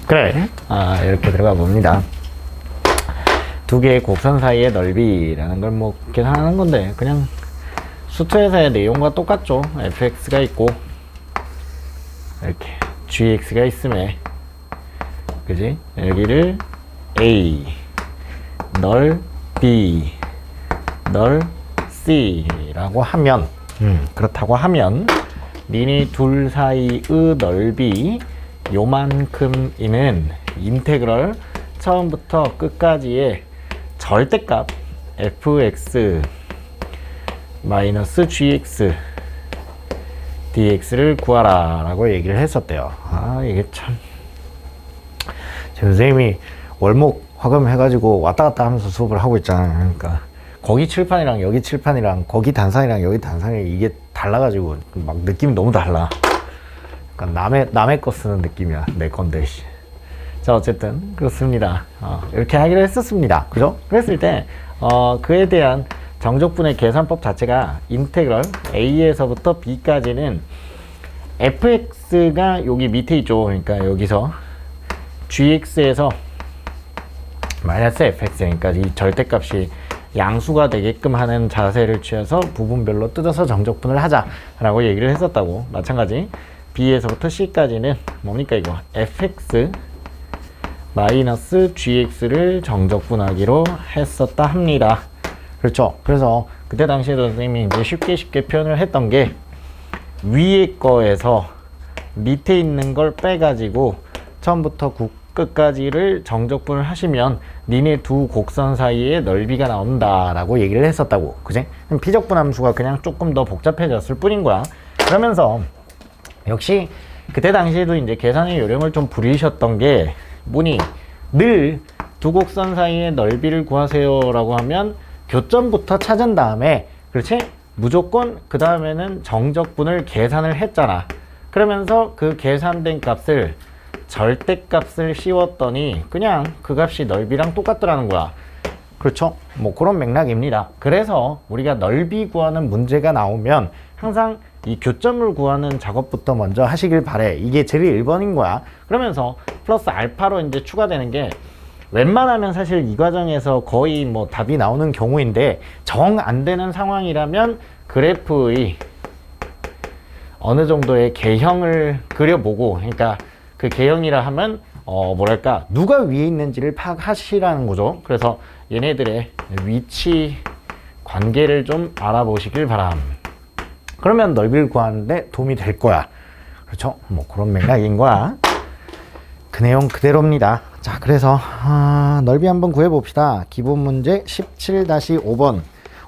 그래, 이렇게 들어가 봅니다. 두 개의 곡선 사이의 넓이라는 걸 뭐 계산하는 건데, 그냥 수투에서의 내용과 똑같죠. fx가 있고 이렇게 gx가 있음에, 그지? 여기를 a 널 b 널 c 라고 하면, 그렇다고 하면 니네 둘 사이의 넓이 요만큼이는 인테그럴 처음부터 끝까지의 절대값 fx 마이너스 gx dx를 구하라 라고 얘기를 했었대요. 이게 참, 제 선생님이 월목 화금 해가지고 왔다 갔다 하면서 수업을 하고 있잖아요. 그러니까 거기 칠판이랑 여기 칠판이랑 거기 단상이랑 여기 단상이 이게 달라가지고 막 느낌이 너무 달라. 그러니까 남의 거 쓰는 느낌이야. 내 건데. 자, 어쨌든 그렇습니다. 이렇게 하기로 했었습니다. 그죠? 그랬을 때 그에 대한 정적분의 계산법 자체가 인테그럴 a에서부터 b까지는 fx가 여기 밑에 있죠. 그러니까 여기서 gx에서 마이너스 fx, 그러니까 이 절대값이 양수가 되게끔 하는 자세를 취해서 부분별로 뜯어서 정적분을 하자라고 얘기를 했었다고. 마찬가지 b에서부터 c까지는 뭡니까 이거 fx 마이너스 gx를 정적분하기로 했었다 합니다. 그렇죠. 그래서 그때 당시에도 선생님이 이제 쉽게 표현을 했던 게, 위에 거에서 밑에 있는 걸 빼가지고 처음부터 끝까지를 정적분을 하시면 니네 두 곡선 사이의 넓이가 나온다 라고 얘기를 했었다고. 그지? 피적분 함수가 그냥 조금 더 복잡해졌을 뿐인 거야. 그러면서 역시 그때 당시에도 이제 계산의 요령을 좀 부리셨던 게 뭐니? 늘 두 곡선 사이의 넓이를 구하세요 라고 하면 교점부터 찾은 다음에, 그렇지? 무조건 그 다음에는 정적분을 계산을 했잖아. 그러면서 그 계산된 값을 절대값을 씌웠더니 그냥 그 값이 넓이랑 똑같더라는 거야. 그렇죠? 뭐 그런 맥락입니다. 그래서 우리가 넓이 구하는 문제가 나오면 항상 이 교점을 구하는 작업부터 먼저 하시길 바래. 이게 제일 1번인 거야. 그러면서 플러스 알파로 이제 추가되는 게, 웬만하면 사실 이 과정에서 거의 뭐 답이 나오는 경우인데, 정 안 되는 상황이라면 그래프의 어느 정도의 개형을 그려보고, 그러니까 그 개형이라 하면 뭐랄까, 누가 위에 있는지를 파악하시라는 거죠. 그래서 얘네들의 위치 관계를 좀 알아보시길 바람. 그러면 넓이를 구하는데 도움이 될 거야. 그렇죠? 뭐 그런 맥락인 거야. 그 내용 그대로입니다. 자, 그래서 넓이 한번 구해봅시다. 기본 문제 17-5번.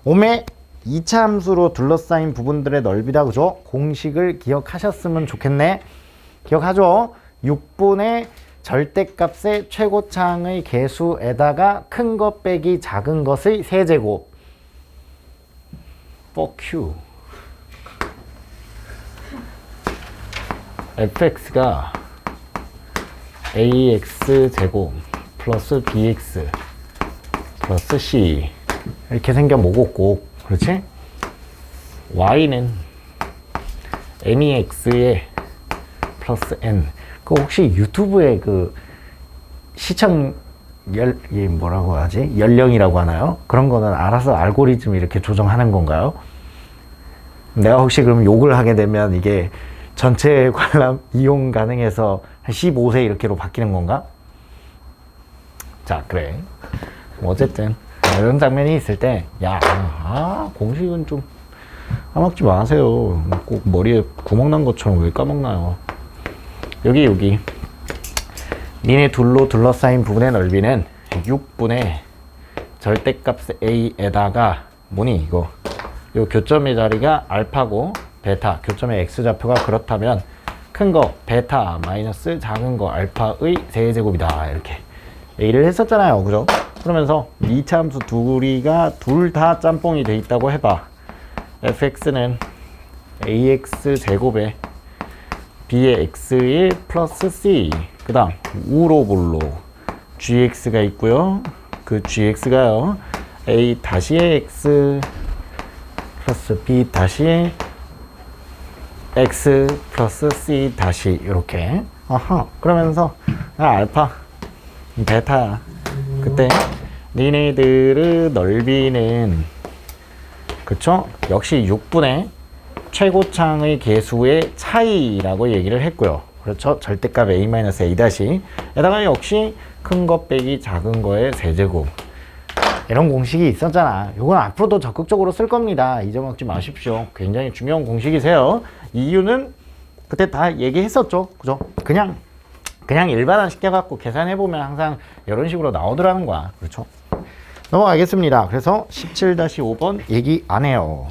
옴의 2차 함수로 둘러싸인 부분들의 넓이다. 그죠? 공식을 기억하셨으면 좋겠네. 기억하죠? 6분의 절대값의 최고차항의 개수에다가 큰 것 빼기 작은 것의 세제곱. Fuck you. fx가 ax 제곱 플러스 bx 플러스 c 이렇게 생겨보고 꼭, 그렇지? y는 m이 x에 플러스 n. 그 혹시 유튜브에 그 시청 이게 뭐라고 하지? 연령이라고 하나요? 그런 거는 알아서 알고리즘 이렇게 조정하는 건가요? 내가 혹시 그럼 욕을 하게 되면 이게 전체 관람 이용 가능해서 한 15세 이렇게로 바뀌는 건가? 자, 그래. 어쨌든 이런 장면이 있을 때, 야, 공식은 좀 까먹지 마세요. 꼭 머리에 구멍 난 것처럼 왜 까먹나요? 여기 니네 둘로 둘러싸인 부분의 넓이는 6분의 절대값 a에다가 뭐니 이거, 요 교점의 자리가 알파고 베타, 교점의 x좌표가 그렇다면 큰 거 베타 마이너스 작은 거 알파의 세제곱이다. 이렇게 얘기를 했었잖아요. 그죠? 그러면서 2차 함수 둘이가 둘 다 짬뽕이 돼 있다고 해봐. fx는 ax 제곱에 b의 x1 플러스 c, 그 다음 우로볼로 gx가 있고요. 그 gx가요 a 다시의 x 플러스 b 다시의 x 플러스 c 다시 이렇게. 그러면서 알파 베타야. 그때 니네들의 넓이는 그쵸? 역시 6분의 최고창의 개수의 차이라고 얘기를 했고요. 그렇죠? 절대값 a-a 다시 에다가 역시 큰 것 빼기 작은 거의 세제곱. 이런 공식이 있었잖아. 이건 앞으로도 적극적으로 쓸 겁니다. 잊어먹지 마십시오. 굉장히 중요한 공식이세요. 이유는 그때 다 얘기했었죠. 그죠? 그냥 일반화 시켜갖고 계산해보면 항상 이런 식으로 나오더라는 거야. 그렇죠? 넘어가겠습니다. 그래서 17-5번 얘기 안 해요.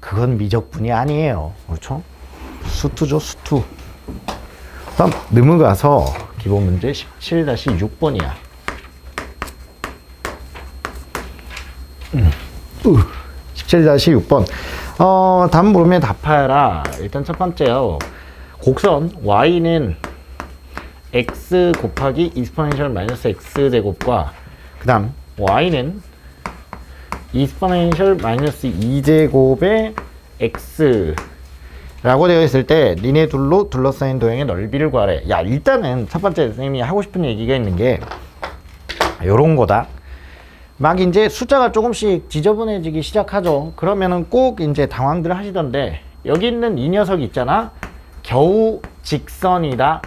그건 미적분이 아니에요. 그렇죠? 수투죠, 수투. 다음 넘어가서 기본 문제 17-6번이야. 17-6번. 답 물으면 답하라. 일단 첫 번째요. 곡선 y는 x 곱하기 이스포넨셜 마이너스 x 제곱과 그 다음 y는 이스포넨셜 마이너스 2제곱의 x 라고 되어 있을 때 니네 둘로 둘러싸인 도형의 넓이를 구하래. 야, 일단은 첫 번째 선생님이 하고 싶은 얘기가 있는 게 요런 거다. 막 이제 숫자가 조금씩 지저분해지기 시작하죠. 그러면은 꼭 이제 당황들 하시던데, 여기 있는 이 녀석 있잖아. 겨우 직선이다.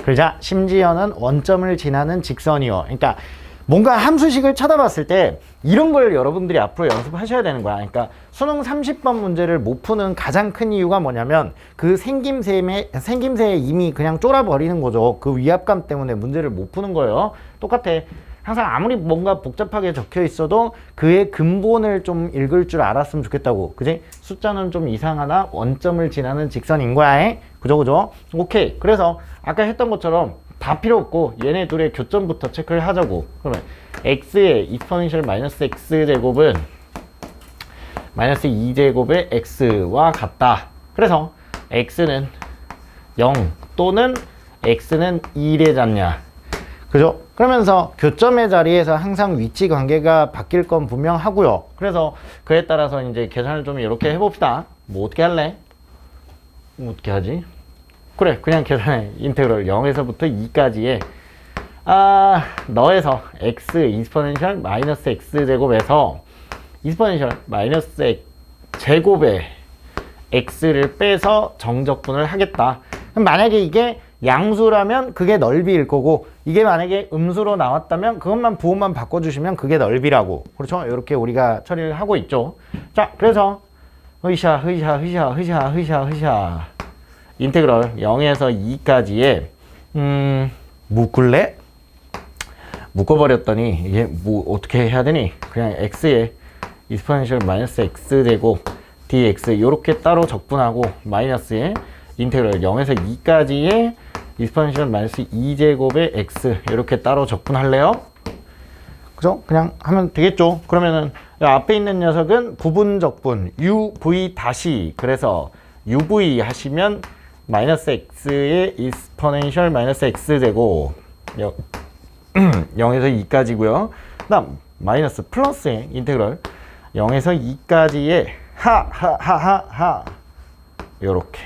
그러자 심지어는 원점을 지나는 직선이요. 그러니까 뭔가 함수식을 쳐다봤을 때 이런 걸 여러분들이 앞으로 연습하셔야 되는 거야. 그러니까 수능 30번 문제를 못 푸는 가장 큰 이유가 뭐냐면 그 생김새에 이미 그냥 쫄아버리는 거죠. 그 위압감 때문에 문제를 못 푸는 거예요. 똑같아. 항상 아무리 뭔가 복잡하게 적혀 있어도 그의 근본을 좀 읽을 줄 알았으면 좋겠다고. 그지? 숫자는 좀 이상하나 원점을 지나는 직선인 거야. 그죠? 오케이. 그래서 아까 했던 것처럼 다 필요 없고 얘네 둘의 교점부터 체크를 하자고. 그러면 x의 이스포넨셜 마이너스 x 제곱은 마이너스 2제곱의 x와 같다. 그래서 x는 0 또는 x는 1에 닿냐. 그죠? 그러면서 교점의 자리에서 항상 위치 관계가 바뀔 건 분명하고요. 그래서 그에 따라서 이제 계산을 좀 이렇게 해봅시다. 뭐 어떻게 할래? 어떻게 하지? 그래, 그냥 계산해. 인테그럴 0에서부터 2까지의 너에서 x 이스포넨셜 마이너스 x 제곱에서 이스포넨셜 마이너스 제곱의 x를 빼서 정적분을 하겠다. 그럼 만약에 이게 양수라면 그게 넓이일 거고, 이게 만약에 음수로 나왔다면 그것만 부호만 바꿔주시면 그게 넓이라고. 그렇죠? 이렇게 우리가 처리를 하고 있죠. 자, 그래서 흐샤 인테그럴 0에서 2까지의 묶을래? 묶어버렸더니 이게 뭐 어떻게 해야 되니? 그냥 x의 이스포넨셜 마이너스 x 제곱 dx 이렇게 따로 적분하고 마이너스의 인테그럴 0에서 2까지의 이스포넨셜 마이너스 2제곱의 x 이렇게 따로 적분할래요? 그죠? 그냥 하면 되겠죠. 그러면은 앞에 있는 녀석은 부분 적분 uv 다시, 그래서 uv 하시면 마이너스 x의 이스포넨셜 마이너스 x 제곱 0에서 2까지고요. 그 다음 마이너스 플러스의 인테그럴 0에서 2까지의 하하하하 요렇게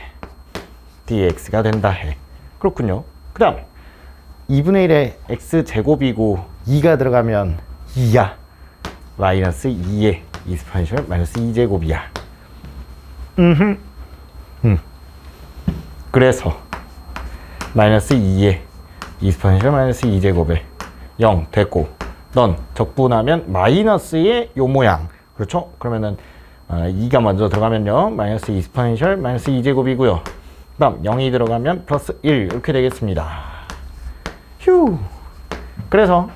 dx가 된다 해. 그렇군요. 그 다음 2분의 1의 x제곱이고 2가 들어가면 2야. 마이너스 2의 이스포넨셜 마이너스 2제곱이야. 그래서 마이너스 2의 이스포넨셜 마이너스 2제곱에 0 됐고, 넌 적분하면 마이너스의 요 모양. 그렇죠? 그러면은 2가 먼저 들어가면요 마이너스 이스포넨셜 마이너스 2제곱이고요. 그 다음 0이 들어가면 플러스 1 이렇게 되겠습니다. 휴. 그래서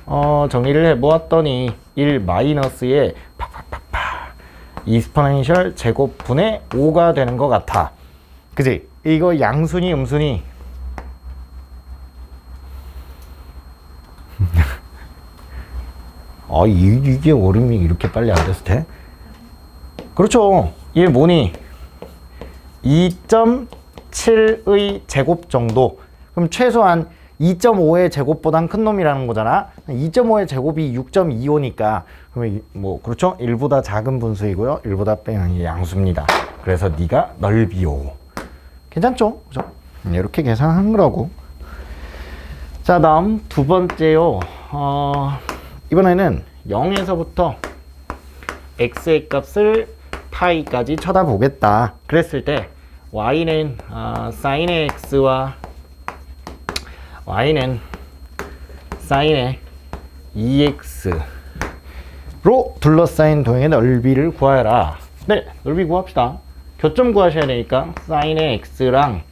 정리를 해보았더니 1 마이너스의 팍팍팍팍 이스포넨셜 제곱분의 5가 되는 것 같아. 그지? 이거 양순이 음순이 이게 어림이 이렇게 빨리 안 됐을 테? 그렇죠. 이게 뭐니? 2.7의 제곱 정도. 그럼 최소한 2.5의 제곱보단 큰 놈이라는 거잖아. 2.5의 제곱이 6.25니까 그러면 뭐 그렇죠? 1보다 작은 분수이고요. 1보다 빼는 게 양수입니다. 그래서 네가 넓이요. 괜찮죠? 그죠? 이렇게 계산한 거라고. 자, 다음 두 번째요. 이번에는 0에서부터 x의 값을 파이까지 쳐다보겠다. 그랬을 때 y는 sin의 x와 y는 sin의 2x로 둘러싸인 도형의 넓이를 구하여라. 네, 넓이 구합시다. 교점 구하셔야 되니까 sin의 x랑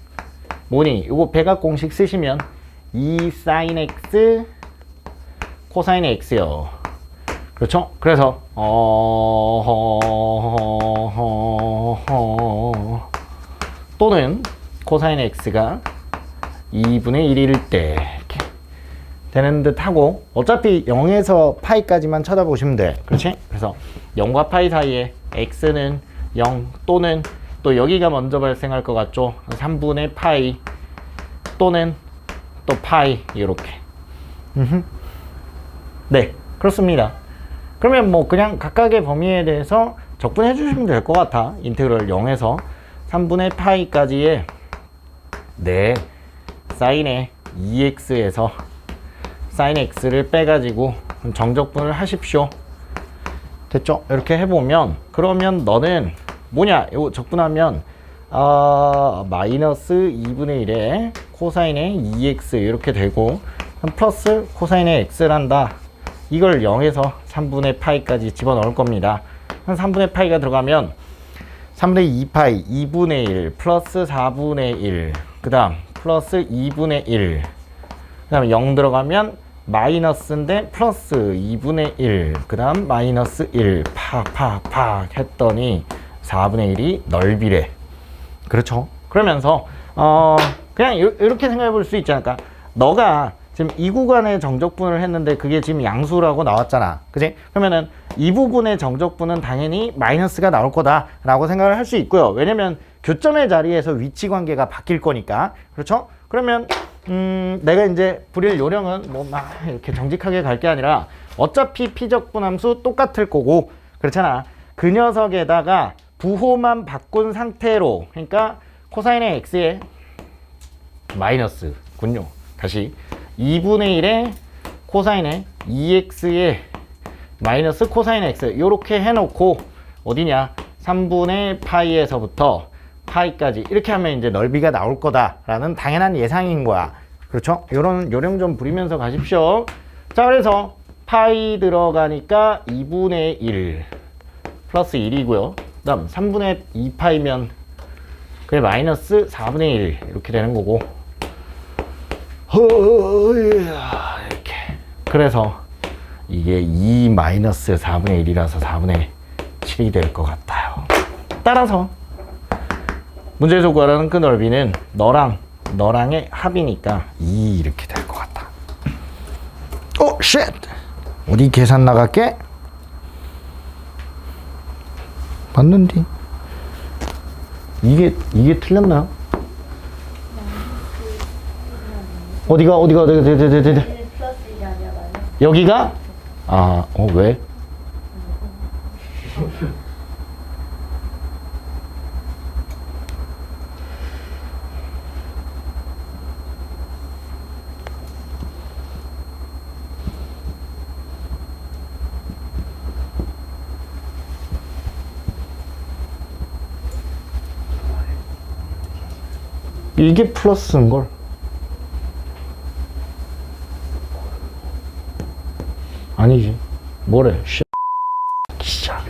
뭐니? 이거 배각 공식 쓰시면 2 sin x 코사인의 x요. 그렇죠? 그래서 또는 코사인 x가 2분의 1일 때 이렇게 되는 듯 하고, 어차피 0에서 파이까지만 쳐다보시면 돼. 그렇지? 그래서 0과 파이 사이에 x는 0 또는 또 여기가 먼저 발생할 것 같죠? 3분의 파이 또는 또 파이 이렇게. 네, 그렇습니다. 그러면 뭐 그냥 각각의 범위에 대해서 적분해 주시면 될 것 같아. 인테그럴 0에서 3분의 파이까지의 네 사인의 2x에서 사인 x를 빼가지고 정적분을 하십시오. 됐죠? 이렇게 해보면, 그러면 너는 뭐냐? 이거 적분하면 마이너스 2분의 1에 코사인의 2x 이렇게 되고, 플러스 코사인의 x란다. 이걸 0에서 3분의 파이까지 집어넣을 겁니다. 한 3분의 파이가 들어가면 3분의 2파이 2분의 1 플러스 4분의 1, 그 다음 플러스 2분의 1, 그 다음에 0 들어가면 마이너스인데 플러스 2분의 1, 그 다음 마이너스 1 팍팍팍 했더니 4분의 1이 넓이래. 그렇죠? 그러면서 그냥 이렇게 생각해 볼 수 있지 않을까? 너가 지금 이 구간의 정적분을 했는데 그게 지금 양수라고 나왔잖아. 그지? 그러면은 이 부분의 정적분은 당연히 마이너스가 나올 거다 라고 생각을 할 수 있고요. 왜냐면 교점의 자리에서 위치 관계가 바뀔 거니까. 그렇죠? 그러면 내가 이제 부릴 요령은 뭐 막 이렇게 정직하게 갈 게 아니라 어차피 피적분함수 똑같을 거고, 그렇잖아. 그 녀석에다가 부호만 바꾼 상태로, 그러니까 코사인의 x의 마이너스군요. 다시 2분의 1의 코사인의 2x의 마이너스 코사인의 x 이렇게 해놓고 어디냐? 3분의 파이에서부터 파이까지 이렇게 하면 이제 넓이가 나올 거다라는 당연한 예상인 거야. 그렇죠? 요런 요령 좀 부리면서 가십시오. 자, 그래서 파이 들어가니까 2분의 1 플러스 1이고요. 그 다음 3분의 2파이면 그게 마이너스 4분의 1 이렇게 되는 거고, 이렇게. 그래서 이게 2 마이너스 4분의 1이라서 4분의 7이 될 것 같아요. 따라서 문제에서 구하라는 그 넓이는 너랑의 합이니까 2 이렇게 될 것 같다. 쉣! 어디 계산 나갈게? 맞는디? 이게 틀렸나? 어디가 여기가? 왜? 이게 플러스인걸? 아니지. 뭐래? 진짜.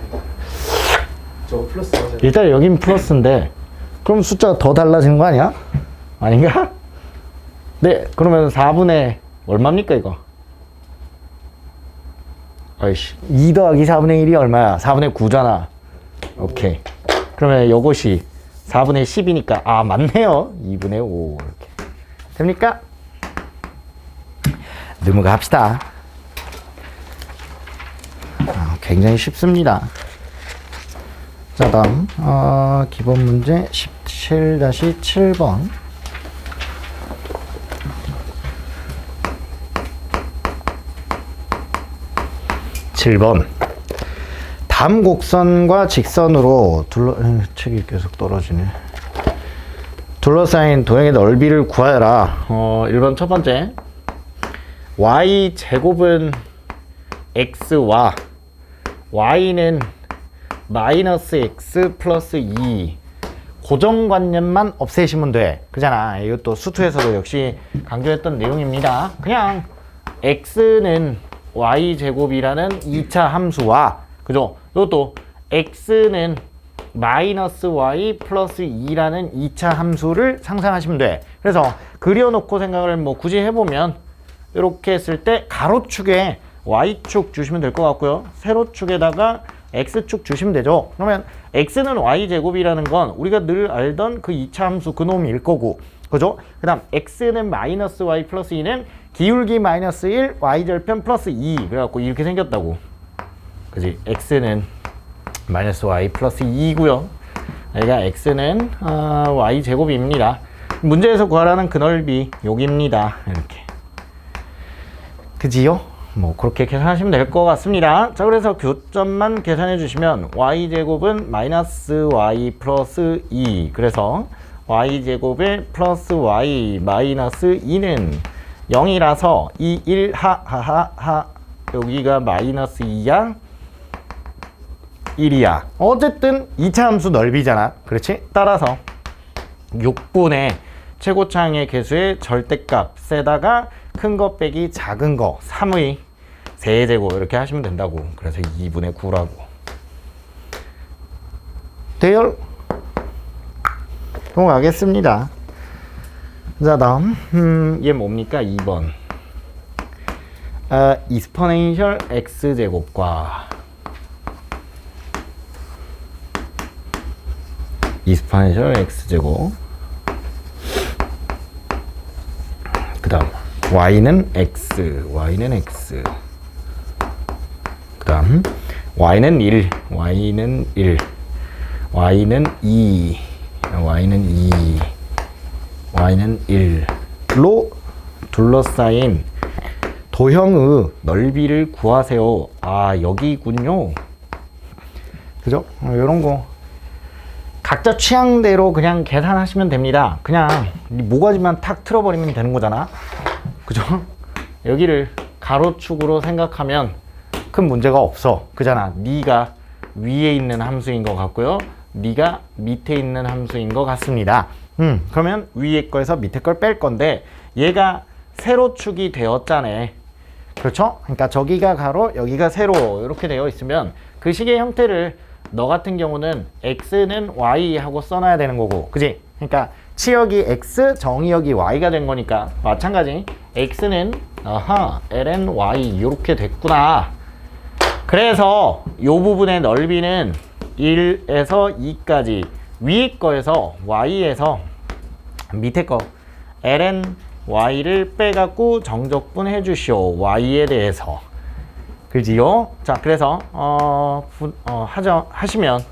저 플러스 맞아요. 일단 여긴 플러스인데 그럼 숫자가 더 달라지는 거 아니야? 아닌가? 네, 그러면 4분의 얼마입니까 이거? 아이씨, 2 더하기 4분의 1이 얼마야? 4분의 9잖아. 오케이. 그러면 요것이 4분의 10이니까 맞네요. 2분의 5 이렇게 됩니까? 넘어갑시다. 굉장히 쉽습니다. 자, 다음 기본 문제 17-7번. 다음 곡선과 직선으로 책이 계속 떨어지네. 둘러싸인 도형의 넓이를 구하여라. 1번 첫 번째. y 제곱은 x와 y는 마이너스 x 플러스 2. 고정관념만 없애시면 돼. 그잖아. 이것도 수투에서도 역시 강조했던 내용입니다. 그냥 x는 y제곱이라는 2차 함수와, 그죠? 이것도 x는 마이너스 y 플러스 2라는 2차 함수를 상상하시면 돼. 그래서 그려놓고 생각을 뭐 굳이 해보면 이렇게 했을 때 가로축에 y축 주시면 될 것 같고요. 세로축에다가 x축 주시면 되죠. 그러면 x는 y제곱이라는 건 우리가 늘 알던 그 2차 함수 그놈일 거고, 그죠? 그 다음 x는 마이너스 y 플러스 2는 기울기 마이너스 1 y절편 플러스 2 그래갖고 이렇게 생겼다고. 그지? x는 마이너스 y 플러스 2고요. 여기가 x는 y제곱입니다. 문제에서 구하라는 그 넓이 여기입니다. 이렇게. 그지요? 뭐 그렇게 계산하시면 될 것 같습니다. 자, 그래서 교점만 계산해 주시면 y제곱은 마이너스 y 플러스 2. 그래서 y제곱에 플러스 y 마이너스 2는 0이라서 2, 1, 하하하하 여기가 마이너스 2야 1이야. 어쨌든 2차 함수 넓이잖아. 그렇지? 따라서 6분의 최고차항의 개수의 절대값에다가 큰 거 빼기 작은 거 3의 세제곱 이렇게 하시면 된다고. 그래서 2분의 9라고. 돼요? 넘어가겠습니다. 자, 다음 얘 뭡니까? 2번 이스퍼넨셜 x제곱과 이스퍼넨셜 x제곱, 그 다음 y는 x, 그 다음 y는 1, y는 2, y는 1로 둘러싸인 도형의 넓이를 구하세요. 아, 여기군요. 그죠? 이런 거 각자 취향대로 그냥 계산하시면 됩니다. 그냥 모가지만 탁 틀어버리면 되는 거잖아. 그죠? 여기를 가로축으로 생각하면 큰 문제가 없어. 그잖아. 네가 위에 있는 함수인 것 같고요. 네가 밑에 있는 함수인 것 같습니다. 그러면 위에 거에서 밑에 걸 뺄 건데 얘가 세로축이 되었잖아. 그렇죠? 그러니까 저기가 가로, 여기가 세로 이렇게 되어 있으면 그 식의 형태를 너 같은 경우는 x는 y 하고 써놔야 되는 거고, 그지? 그러니까 치역이 x, 정의역이 y가 된 거니까 마찬가지 x는 ln y 이렇게 됐구나. 그래서 이 부분의 넓이는 1에서 2까지 위에 거에서 y에서 밑에 거 ln y를 빼갖고 정적분 해주시오. y에 대해서. 그지요? 자, 그래서 하시면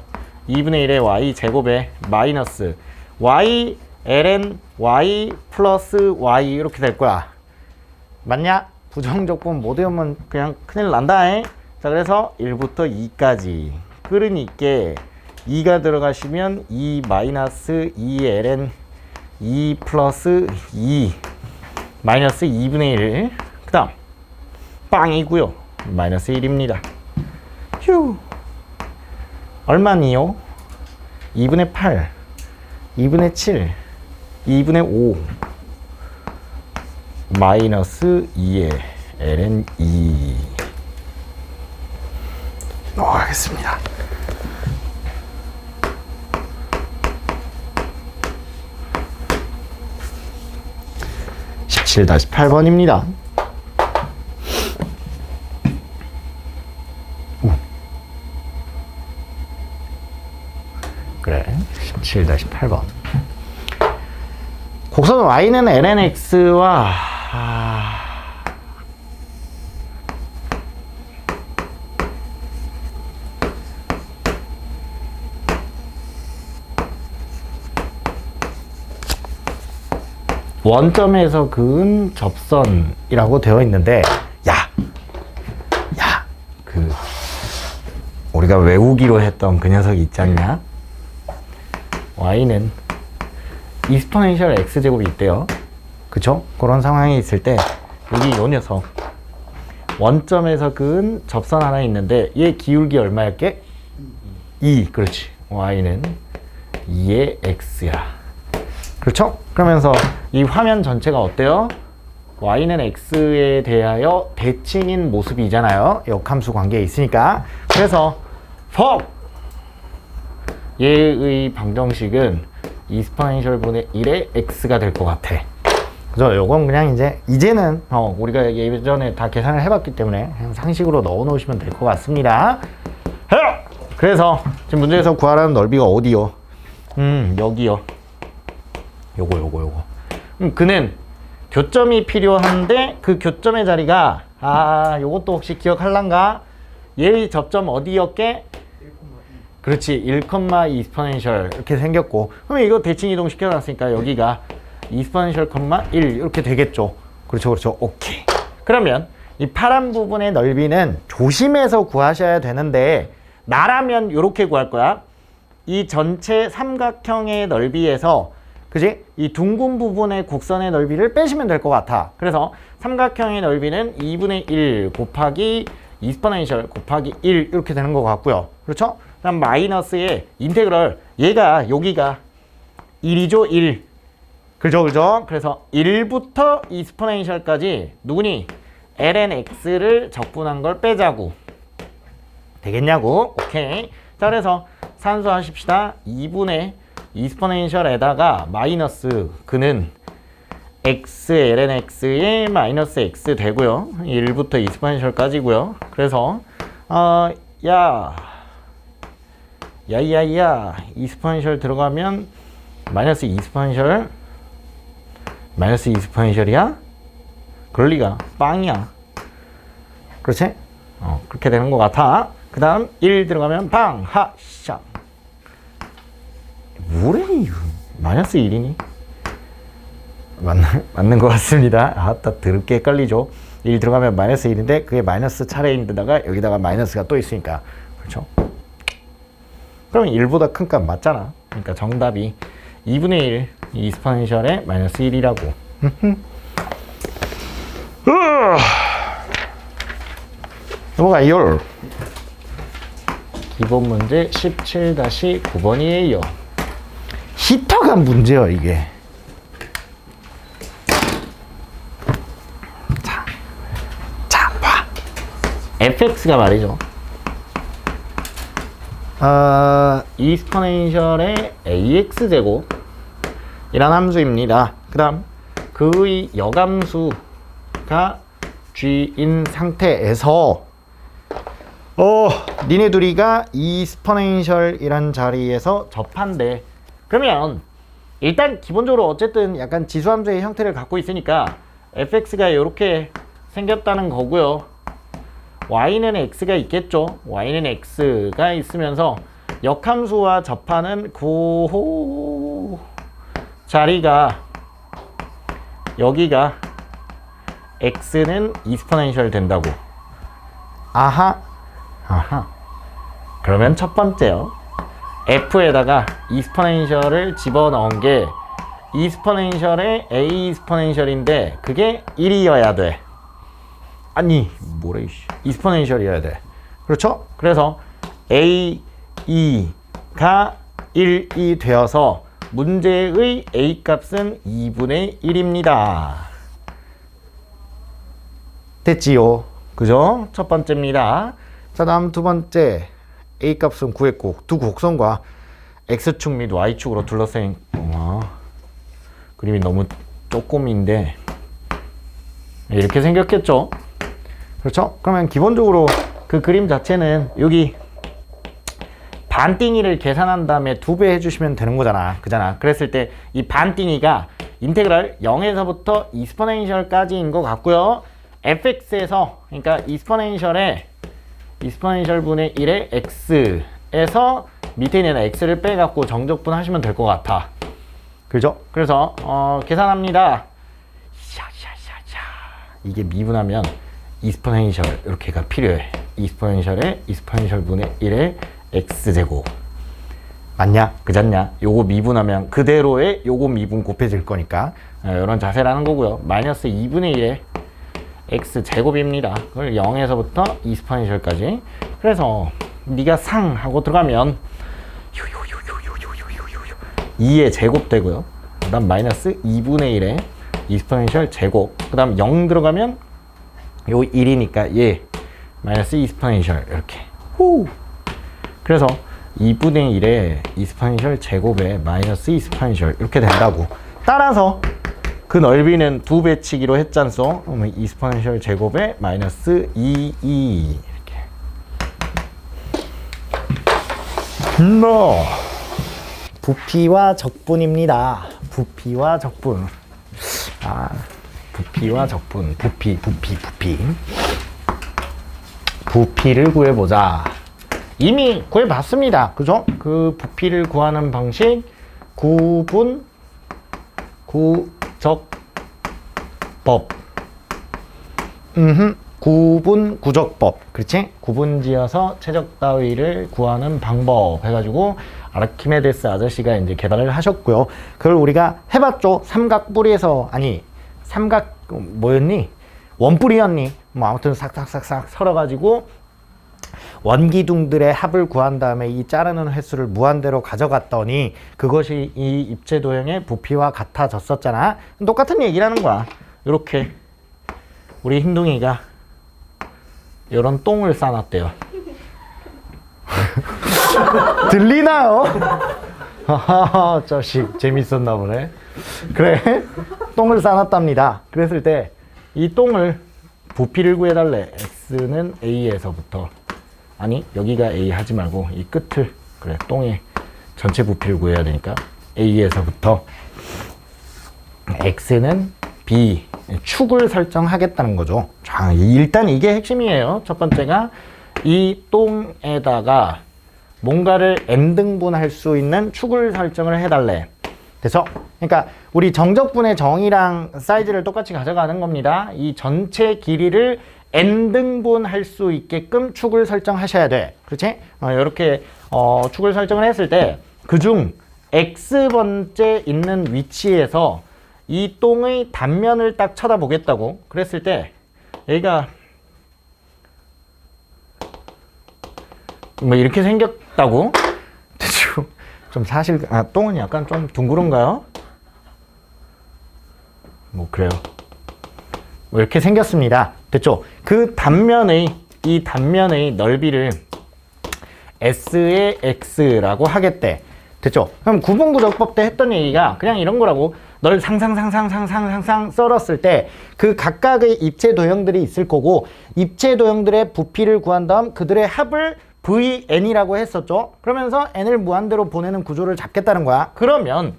2분의 1의 y 제곱에 마이너스 y ln y 플러스 y 이렇게 될 거야. 맞냐? 부정적분 못 외우면 그냥 큰일 난다. 자, 그래서 1부터 2까지. 그러니까 2가 들어가시면 2 마이너스 2 ln 2 플러스 2 마이너스 2분의 1. 그 다음 빵이고요. 마이너스 1입니다. 휴. 얼마니요? 2분의 8, 2분의 7, 2분의 5 마이너스 2의 ln 2 넘어가겠습니다. 17-8번입니다. 그래, 17-8번. 곡선 y는 lnx와 원점에서 그은 접선이라고 되어 있는데, 야, 우리가 외우기로 했던 그 녀석이 있지 않냐? y는 이스포넨셜 x제곱이 있대요. 그쵸? 그런 상황이 있을 때 여기 요 녀석 원점에서 그은 접선 하나 있는데 얘 기울기 얼마였게? 2. 그렇지. y는 2의 x야. 그렇죠? 그러면서 이 화면 전체가 어때요? y는 x에 대하여 대칭인 모습이잖아요. 역함수 관계에 있으니까. 그래서 for 얘의 방정식은 이스포넨셜 분의 1의 x가 될 것 같아. 그죠? 요건 그냥 이제는 우리가 예전에 다 계산을 해봤기 때문에 그냥 상식으로 넣어 놓으시면 될 것 같습니다. 그래서 지금 문제에서 구하라는 넓이가 어디요? 여기요. 요거. 그는 교점이 필요한데 그 교점의 자리가 요것도 혹시 기억할란가? 얘의 접점 어디였게? 1,2. 그렇지. 1,2 이스포넨셜 이렇게 생겼고, 그러면 이거 대칭 이동 시켜놨으니까 여기가 이스포넨셜, 1 이렇게 되겠죠. 그렇죠. 오케이. 그러면 이 파란 부분의 넓이는 조심해서 구하셔야 되는데, 나라면 이렇게 구할 거야. 이 전체 삼각형의 넓이에서, 그지? 이 둥근 부분의 곡선의 넓이를 빼시면 될 것 같아. 그래서 삼각형의 넓이는 2분의 1 곱하기 이스포넨셜 곱하기 1 이렇게 되는 것 같고요. 그렇죠? 그다음 마이너스의 인테그럴, 얘가 여기가 1이죠. 1. 그죠? 그래서 1부터 이스포넨셜까지 누구니? ln x를 적분한 걸 빼자고. 되겠냐고? 오케이. 자, 그래서 산수하십시다. 2분의 이스포넨셜에다가 마이너스 그는 x ln x의 마이너스 x 되고요. 1부터 이스포넨셜까지고요. 그래서 야이야이야 이스포넨셜 들어가면 마이너스 이스포넨셜이야? 그럴 리가. 빵이야. 그렇지? 그렇게 되는 것 같아. 그 다음 1 들어가면 방 하샤. 뭐래 이거. 마이너스 1이니? 맞는 것 같습니다. 아따 더럽게 헷갈리죠. 1 들어가면 마이너스 1인데 그게 마이너스 차례인데다가 여기다가 마이너스가 또 있으니까. 그렇죠? 그러면 1보다 큰 값 맞잖아. 그러니까 정답이 2분의 1 이스포넨셜의 마이너스 1이라고. 넘어가요. 기본 문제 17-9번이에요. 히터가 문제야 이게. 자 봐. fx가 말이죠. 이스포넨셜의 ax제곱 이란 함수입니다. 그 다음 그의 역함수가 g인 상태에서 니네 둘이가 이스포넨셜이란 자리에서 접한대. 그러면 일단 기본적으로 어쨌든 약간 지수함수의 형태를 갖고 있으니까 fx가 이렇게 생겼다는 거고요. y는 x가 있겠죠. y는 x가 있으면서 역함수와 접하는 그 자리가 여기가 x는 이스포넨셜 된다고. 아하. 그러면 첫 번째요. f에다가 이스포넨셜을 집어넣은 게 이스포넨셜의 a 이스포넨셜인데 그게 1이어야 돼. 아니 뭐래 이스포넨셜이어야 돼. 그렇죠? 그래서 a 2가 1이 되어서 문제의 a 값은 2분의 1입니다. 됐지요? 그죠? 첫 번째입니다. 자, 다음 두 번째. a 값은 구했고 두 곡선과 x축 및 y축으로 둘러싸인 그림이 너무 조금인데 이렇게 생겼겠죠? 그렇죠? 그러면 기본적으로 그 그림 자체는 여기 반띵이를 계산한 다음에 2배 해주시면 되는 거잖아. 그잖아. 그랬을 때 이 반띵이가 인테그랄 0에서부터 이스포넨셜까지인 것 같고요. fx에서 그러니까 이스포넨셜 분의 1의 x에서 밑에 있는 x를 빼갖고 정적분 하시면 될 것 같아. 그죠? 그래서 계산합니다. 샤샤샤샤. 이게 미분하면 이스포넨셜 이렇게가 필요해. 이스포넨셜에 이스포넨셜 분의 1의 x제곱. 맞냐? 그잖냐? 요거 미분하면 그대로의 요거 미분 곱해질 거니까 이런 자세라는 거고요. 마이너스 2분의 1의 x제곱입니다. 그걸 0에서부터 이스포넨셜까지. 그래서 네가 상 하고 들어가면 2의 제곱 되고요. 그 다음 마이너스 2분의 1의 이스포넨셜 제곱. 그 다음 0 들어가면 요 1이니까 얘 마이너스 이스포넨셜 이렇게. 후. 그래서 2분의 1의 이스포넨셜 제곱에 마이너스 이스포넨셜 이렇게 된다고. 따라서 그 넓이는 2배치기로 했잖소. 그러면 이스포넨셜 제곱에 마이너스 2 이렇게. 부피와 적분입니다. 부피와 적분. 부피와 적분. 부피. 부피를 구해보자. 이미 구해봤습니다. 그죠? 그 부피를 구하는 방식, 구분, 구적법. 구분, 구적법. 그렇지? 구분지어서 최적 따위를 구하는 방법 해가지고 아르키메데스 아저씨가 이제 개발을 하셨고요. 그걸 우리가 해봤죠. 삼각뿌리에서, 아니, 뭐였니? 원뿌리였니? 뭐 아무튼 싹싹싹싹 설어가지고 원기둥들의 합을 구한 다음에 이 자르는 횟수를 무한대로 가져갔더니 그것이 이 입체 도형의 부피와 같아졌었잖아. 똑같은 얘기라는 거야. 이렇게 우리 흰둥이가 이런 똥을 싸놨대요. 들리나요? 하하하, 자식 재밌었나 보네. 그래, 똥을 싸놨답니다. 그랬을 때 이 똥을 부피를 구해달래. x는 a에서부터, 아니 여기가 a 하지 말고 이 끝을, 그래, 똥의 전체 부피를 구해야 되니까 a에서부터 x는 b, 축을 설정하겠다는 거죠. 자, 일단 이게 핵심이에요. 첫 번째가 이 똥에다가 뭔가를 n등분할 수 있는 축을 설정을 해달래. 그래서 그러니까 우리 정적분의 정의랑 사이즈를 똑같이 가져가는 겁니다. 이 전체 길이를 n등분할 수 있게끔 축을 설정하셔야 돼. 그렇지? 이렇게 축을 설정을 했을 때 그중 x번째 있는 위치에서 이 똥의 단면을 딱 쳐다보겠다고 그랬을 때 얘가 뭐 이렇게 생겼다고? 좀 사실 똥은 약간 좀 둥그런가요? 뭐 그래요. 뭐 이렇게 생겼습니다. 됐죠? 그 단면의 이 단면의 넓이를 s의 x라고 하겠대. 됐죠? 그럼 구분구적법 때 했던 얘기가 그냥 이런 거라고. 널 상상 썰었을 때 그 각각의 입체 도형들이 있을 거고 입체 도형들의 부피를 구한 다음 그들의 합을 vn이라고 했었죠. 그러면서 n을 무한대로 보내는 구조를 잡겠다는 거야. 그러면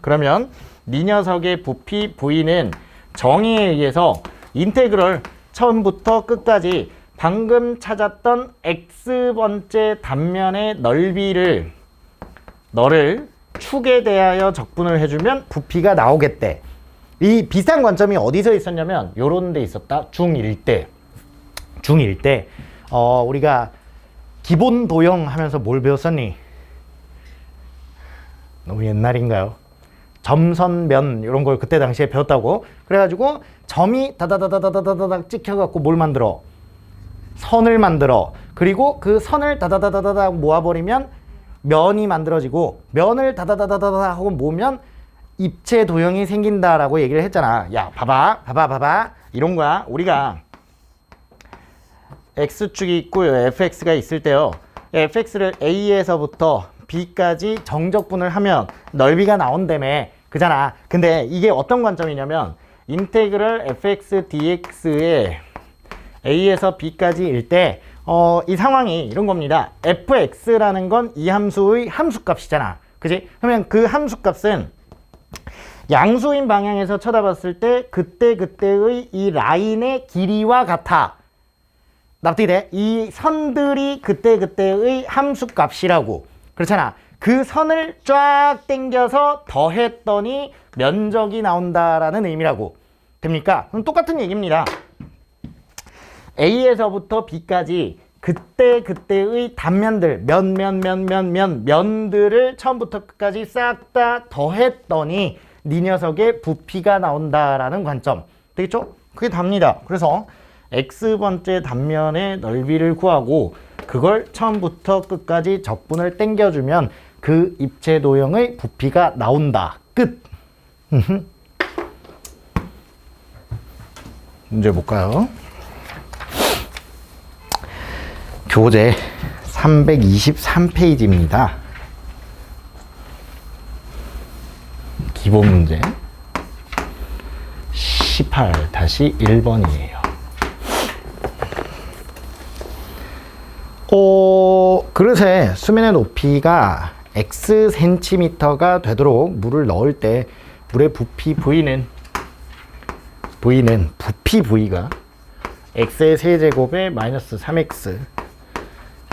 네 녀석의 부피 v는 정의에 의해서 인테그럴 처음부터 끝까지 방금 찾았던 x번째 단면의 넓이를 너를 축에 대하여 적분을 해주면 부피가 나오겠대. 이 비슷한 관점이 어디서 있었냐면 요런 데 있었다. 중1 때 우리가 기본 도형 하면서 뭘 배웠었니? 너무 옛날인가요? 점선면 이런 걸 그때 당시에 배웠다고. 그래가지고 점이 다다다다다다닥 찍혀갖고 뭘 만들어? 선을 만들어. 그리고 그 선을 다다다다다닥 모아버리면 면이 만들어지고 면을 다다다다다다 하고 모으면 입체 도형이 생긴다라고 얘기를 했잖아. 야, 봐봐. 이런 거야. 우리가 x축이 있고 fx가 있을 때요. fx를 a에서부터 b까지 정적분을 하면 넓이가 나온다며. 그잖아. 근데 이게 어떤 관점이냐면 인테그럴 fx dx의 a에서 b까지일 때 이 상황이 이런 겁니다. fx라는 건 이 함수의 함수값이잖아. 그지? 그러면 그 함수값은 양수인 방향에서 쳐다봤을 때 그때의 이 라인의 길이와 같아. 납득돼? 이 선들이 그때의 함수값이라고. 그렇잖아. 그 선을 쫙 당겨서 더했더니 면적이 나온다라는 의미라고. 됩니까? 그럼 똑같은 얘기입니다. A에서부터 B까지 그때의 단면들 면들을 처음부터 끝까지 싹 다 더했더니 네 녀석의 부피가 나온다라는 관점. 되겠죠? 그게 답니다. 그래서 x번째 단면의 넓이를 구하고 그걸 처음부터 끝까지 적분을 땡겨주면 그 입체 도형의 부피가 나온다. 끝. 문제 볼까요? 교재 323페이지입니다. 기본 문제 18-1번이에요. 그릇에 수면의 높이가 x 센티미터가 되도록 물을 넣을 때 물의 부피 V는 부피 V가 x의 세제곱에 마이너스 3x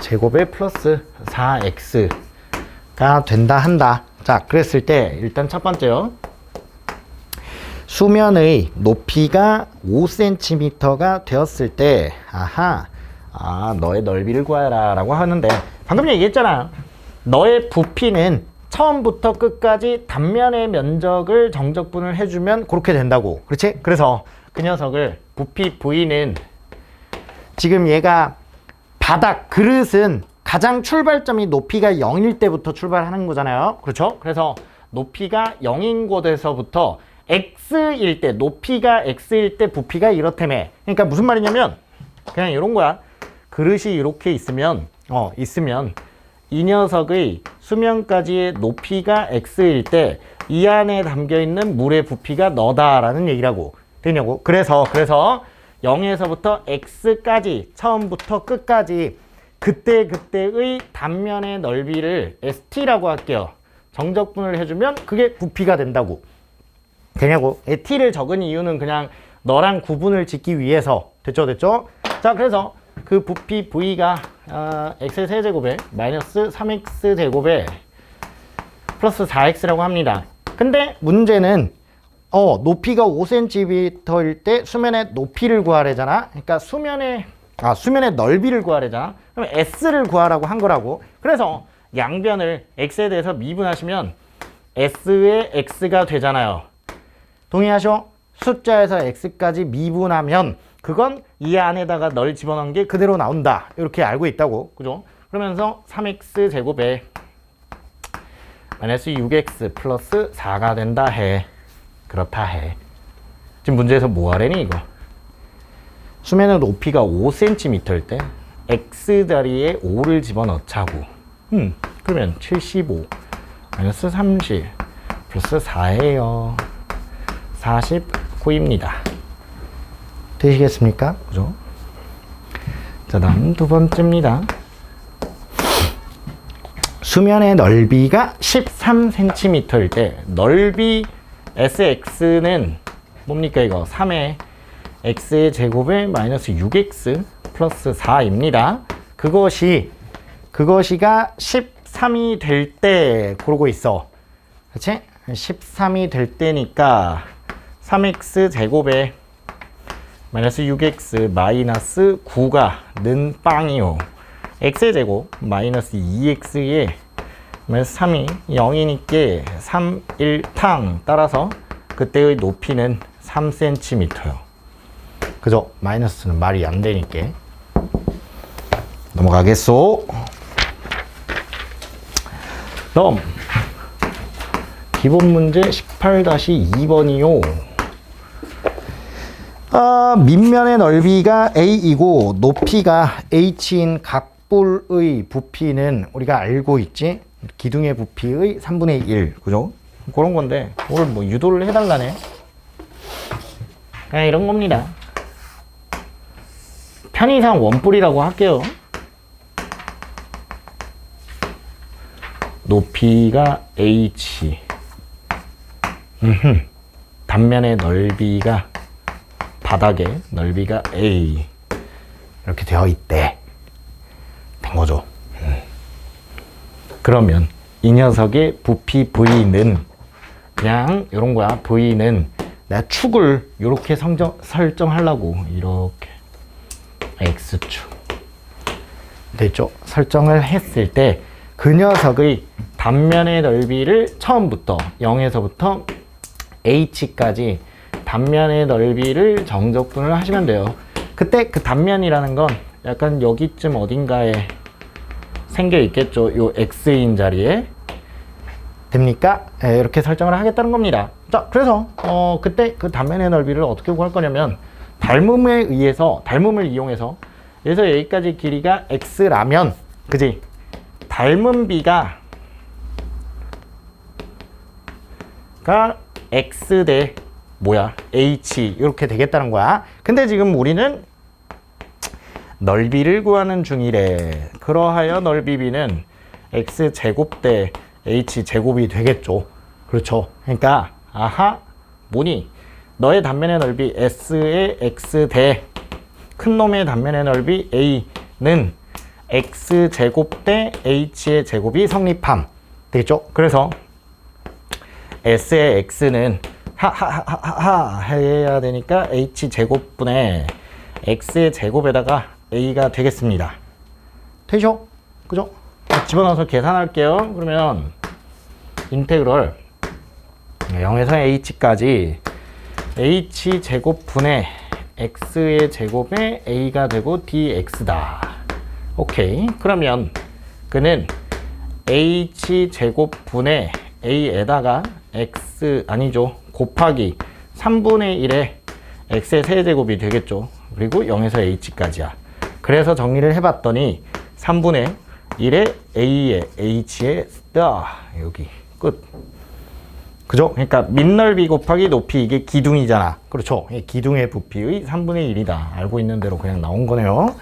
제곱에 플러스 4x가 된다 한다. 자, 그랬을 때 일단 첫 번째요. 수면의 높이가 5cm가 되었을 때 너의 넓이를 구하라 라고 하는데 방금 얘기했잖아. 너의 부피는 처음부터 끝까지 단면의 면적을 정적분을 해주면 그렇게 된다고. 그렇지? 그래서 그 녀석을 부피 V는 지금 얘가 바닥 그릇은 가장 출발점이 높이가 0일 때부터 출발하는 거잖아요. 그렇죠? 그래서 높이가 0인 곳에서부터 x일 때 높이가 x일 때 부피가 이렇다며. 그러니까 무슨 말이냐면 그냥 이런 거야. 그릇이 이렇게 있으면 이 녀석의 수면까지의 높이가 x일 때 이 안에 담겨있는 물의 부피가 너다라는 얘기라고. 되냐고. 그래서 0에서부터 x까지 처음부터 끝까지 그때의 단면의 넓이를 st라고 할게요. 정적분을 해주면 그게 부피가 된다고. 되냐고. t를 적은 이유는 그냥 너랑 구분을 짓기 위해서. 됐죠? 자, 그래서 그 부피 v가 x의 세제곱에 마이너스 3x 제곱에 플러스 4x라고 합니다. 근데 문제는 높이가 5cm일 때 수면의 높이를 구하래잖아. 그러니까 수면의 넓이를 구하래잖아. 그럼 s를 구하라고 한 거라고. 그래서 양변을 x에 대해서 미분하시면 s의 x가 되잖아요. 동의하셔? 숫자에서 x까지 미분하면 그건 이 안에다가 널 집어넣은 게 그대로 나온다. 이렇게 알고 있다고. 그죠? 그러면서 3x 제곱에 마이너스 6x 플러스 4가 된다 해. 그렇다 해. 지금 문제에서 뭐 하래니 이거? 수면의 높이가 5cm일 때 x 자리에 5를 집어넣자고. 그러면 75 마이너스 30 플러스 4예요. 49입니다. 되시겠습니까? 그죠? 자, 다음 두 번째입니다. 수면의 넓이가 13cm일 때 넓이 sx는 뭡니까 이거? 3의 x의 제곱에 마이너스 6x 플러스 4입니다. 그것이가 13이 될 때 그러고 있어. 그치? 13이 될 때니까 3x 제곱에 마이너스 6x 마이너스 9가 는 빵이요. x의 제곱 마이너스 2x에 마이너스 3이 0이니까 3, 1탕 따라서 그때의 높이는 3cm요. 그죠? 마이너스는 말이 안 되니까. 넘어가겠소. 다음 기본 문제 18-2번이요. 밑면의 넓이가 a이고 높이가 h인 각불의 부피는 우리가 알고 있지? 기둥의 부피의 3분의 1. 그죠? 그런 건데 오늘 뭐 유도를 해달라네. 그냥 이런 겁니다. 편의상 원뿔이라고 할게요. 높이가 h, 단면의 넓이가 바닥의 넓이가 a 이렇게 되어 있대. 된 거죠. 그러면 이 녀석의 부피 v는 그냥 이런 거야. v는 내가 축을 이렇게 설정하려고 이렇게 x축 됐죠? 설정을 했을 때 그 녀석의 단면의 넓이를 처음부터 0에서부터 h까지 단면의 넓이를 정적분을 하시면 돼요. 그때 그 단면이라는 건 약간 여기쯤 어딘가에 생겨 있겠죠. 요 x인 자리에. 됩니까? 네, 이렇게 설정을 하겠다는 겁니다. 자, 그래서 그때 그 단면의 넓이를 어떻게 구할 거냐면 닮음을 이용해서 그래서 여기까지 길이가 x라면, 그지? 닮은 b가 x 대 h 이렇게 되겠다는 거야. 근데 지금 우리는 넓이를 구하는 중이래. 그러하여 넓이 b는 x 제곱 대 h 제곱이 되겠죠. 그렇죠. 그러니까 뭐니? 너의 단면의 넓이 s의 x 대 큰 놈의 단면의 넓이 a는 x 제곱 대 h의 제곱이 성립함. 되겠죠? 그래서 s의 x는 해야 되니까 h 제곱분의 x의 제곱에다가 a가 되겠습니다. 되죠? 그죠? 집어넣어서 계산할게요. 그러면 인테그럴 0에서 h까지 h 제곱분의 x의 제곱에 a가 되고 dx다. 오케이. 그러면 그는 h 제곱분의 a에다가 곱하기 3분의 1의 x의 세제곱이 되겠죠. 그리고 0에서 h까지야. 그래서 정리를 해봤더니 3분의 1의 a의 h의 여기 끝. 그죠? 그러니까 밑넓이 곱하기 높이, 이게 기둥이잖아. 그렇죠? 기둥의 부피의 3분의 1이다. 알고 있는 대로 그냥 나온 거네요.